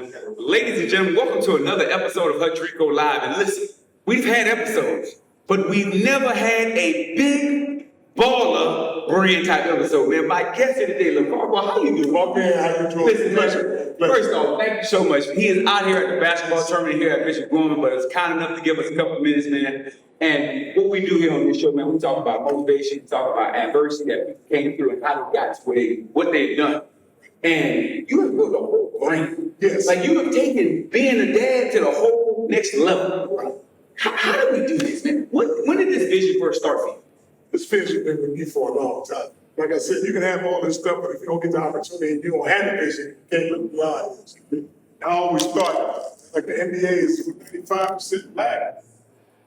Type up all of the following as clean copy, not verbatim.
everyone. Ladies and gentlemen, welcome to another episode of Hudrico Live. And listen, we've had episodes, but we've never had a big baller brand type episode, man. My guest here today, Lavar Ball, how you doing? Okay, how you doing? Listen, first off, thank you so much. He is out here at the basketball tournament here at Bishop Gorman, but it's kind enough to give us a couple of minutes, man. And what we do here on this show, man, we talk about motivation, we talk about adversity that people came through and how they got to what they've done. And you have built a whole brand. Yes. Like you have taken being a dad to the whole next level. Right? How did we do this, man? When did this vision first start for you? This vision been with me for a long time. Like I said, you can have all this stuff, but if you don't get the opportunity and you don't have the vision, you can't look beyond it. I always thought, like the NBA is 95% black.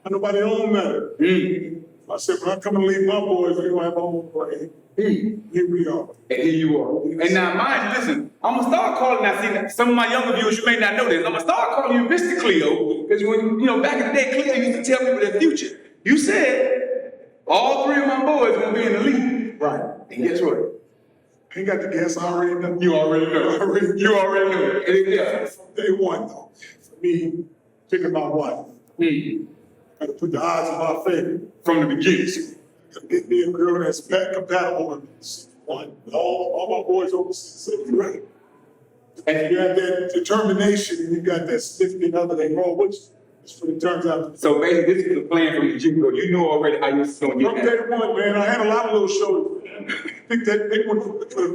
And nobody own that. I said, when I come and leave my boys, we don't have my own brand. Here we are. And here you are. And now, mind you, listen, I'm going to start calling, now see, some of my younger viewers, you may not know this, I'm going to start calling you Mr. Cleo, because when, back in the day, Cleo used to tell people their future. You said, all three of my boys are going to be in the league. Right. And guess what? I ain't got to guess, I already know. You already know. You already know. Yeah. From day one, though, for me, picking my wife, I got to put the odds in my favor from the beginning. Get me a girl that's compatible with one. All my boys over 6, right? And you have that determination and you got that significant other they roll, which is what it turns out. So basically, this is the plan from the Hudrico. You knew already how you was going to get that. From day one, man, I had a lot of little shows. I think that they went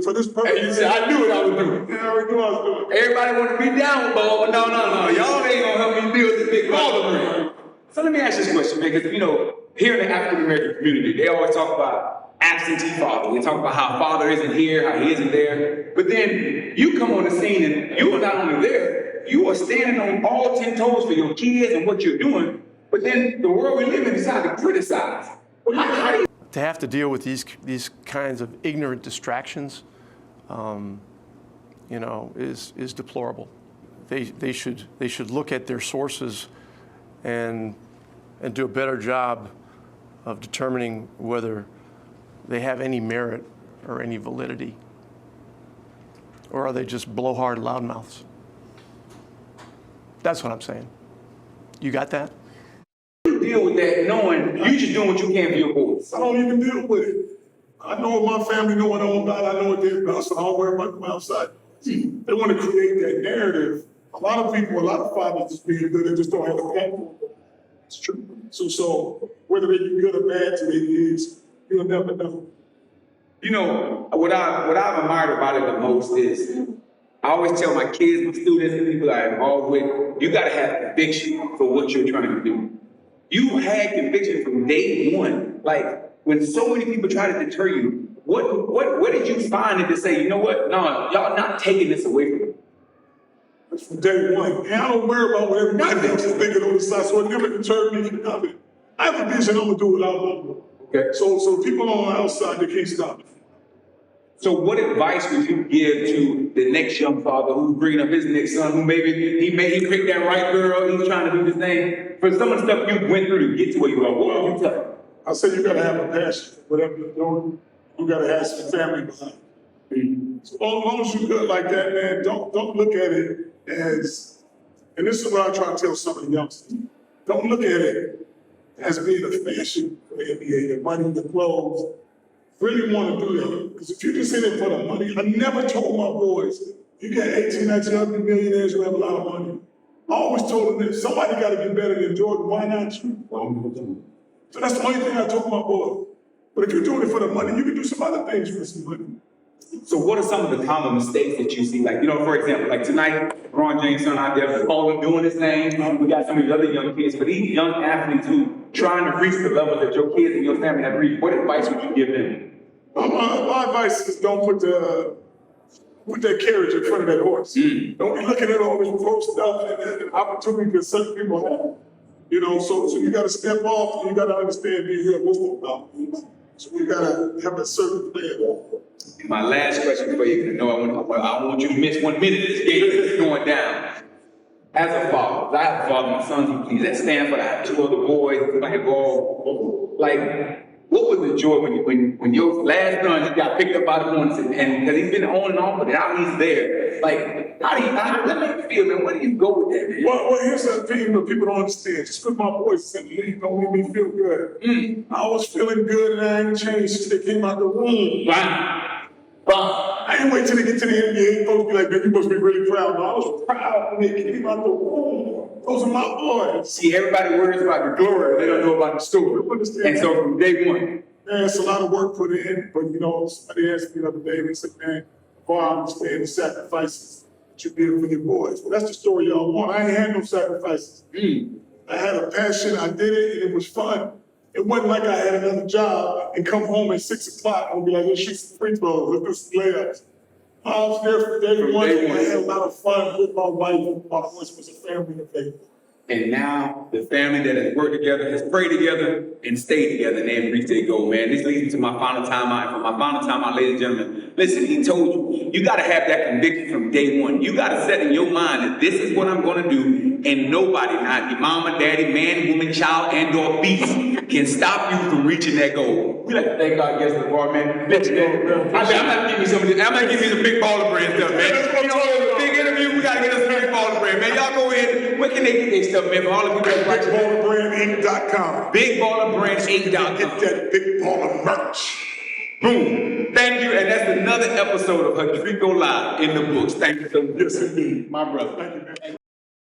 for this purpose. And you said, I knew what I was doing. Yeah, I already knew what I was doing. Everybody want to be down with ball, but no. Y'all ain't going to help me build this big baller brand. So let me ask you this question, man, because, here in the African American community, they always talk about absentee father. They talk about how father isn't here, how he isn't there. But then you come on the scene and you are not only there, you are standing on all 10 toes for your kids and what you're doing. But then the world we live in decides to criticize. How do you... To have to deal with these kinds of ignorant distractions, is deplorable. They should look at their sources and do a better job of determining whether they have any merit or any validity, or are they just blowhard loudmouths? That's what I'm saying. You got that? You deal with that knowing you just doing what you can for your boys. I don't even deal with it. I know what my family know what I'm about. I know what they're about, so I don't worry about them outside. They want to create that narrative. A lot of fathers just being good, they just don't have the platform. It's true. So whether they do good or bad to their kids, you'll never know. What I've admired about it the most is I always tell my kids, my students, and people I'm involved with, you got to have conviction for what you're trying to do. You had conviction from day one. Like when so many people try to deter you, what did you find to say, you know what? No, y'all not taking this away from me. That's from day one. And I don't worry about what everybody else is thinking on the side, so it never deterred me from coming. I have a vision, I'm gonna do what I want. Okay. So people on the outside, they can't stop me. So what advice would you give to the next young father who's bringing up his next son, who maybe he picked that right girl, he's trying to do this thing, for some of the stuff you went through to get to where you are? What would you tell him? I said you gotta have a passion for whatever you're doing. You gotta have some family behind you. So as long as you're good like that, man, don't look at it as, and this is what I try to tell some of the youngsters, don't look at it as being a fashion for the NBA, the money, the clothes. Really want to do that. Because if you just in it for the money, I never told my boys, you get 18, 19, you'll be millionaires, you have a lot of money. I always told them that somebody got to be better than Jordan, why not you? So that's the only thing I told my boys. But if you're doing it for the money, you can do some other things for some money. So what are some of the common mistakes that you see? Like, for example, like tonight, LeBron James' son out there, doing his thing. We got some of these other young kids, but these young athletes who trying to reach the level that your kids and your family have reached, what advice would you give them? My advice is don't put that carriage in front of that horse. Don't be looking at all this pro stuff and the opportunity that certain people have. So you got to step off and you got to understand being realistic about it. So we got to have a certain plan. My last question for you, I don't want you to miss 1 minute of this game is going down. As a father, I have a father, my son's he's at Stanford, I have 2 other boys playing ball. Like, what was the joy when your last son just got picked up by the Hornets and because he's been on and off, but now he's there. Like, Let me feel, man. Where do you go with that, man? Well, here's the thing that people don't understand. Just because my boys in the league don't make me feel good. I was feeling good and I ain't changed since they came out the womb. Wow. I didn't wait till they get to the NBA. Folks be like, man, you must be really proud. No, I was proud when they came out the womb. Those are my boys. See, everybody worries about the glory. They don't know about the story. And so from day one. Man, it's a lot of work put in, but somebody asked me the other day, they said, man, I understand the sacrifices that you did for your boys. Well, that's the story y'all want. I ain't had no sacrifices. I had a passion, I did it, and it was fun. It wasn't like I had another job and come home at 6 o'clock and be like, let's shoot some free throws, let's do some layups. I was there from day one. I had a lot of fun with my wife. My voice was a family affair. And now the family that has worked together, has prayed together, and stayed together, and they reached their goal, man. This leads to my final time out. For my final time out, ladies and gentlemen, listen, he told you got to have that conviction from day one. You got to set in your mind that this is what I'm going to do, and nobody, not your mama, daddy, man, woman, child, and or beast, can stop you from reaching that goal. We like to thank God, yes, Lavar, man. Listen, man, I'm not giving you some of this. I'm not giving you some big baller brand stuff, man. You know, a big interview, we got to get us some big baller brand, man. Y'all go in. Where can they get their stuff, man? For all of you guys watching. BigBallerBrandInc.com. BigBallerBrandInc.com. Get that Big Baller merch. Boom. Thank you. And that's another episode of HudricoLive in the books. Thank you so much. Yes, indeed. My brother. Thank you, man.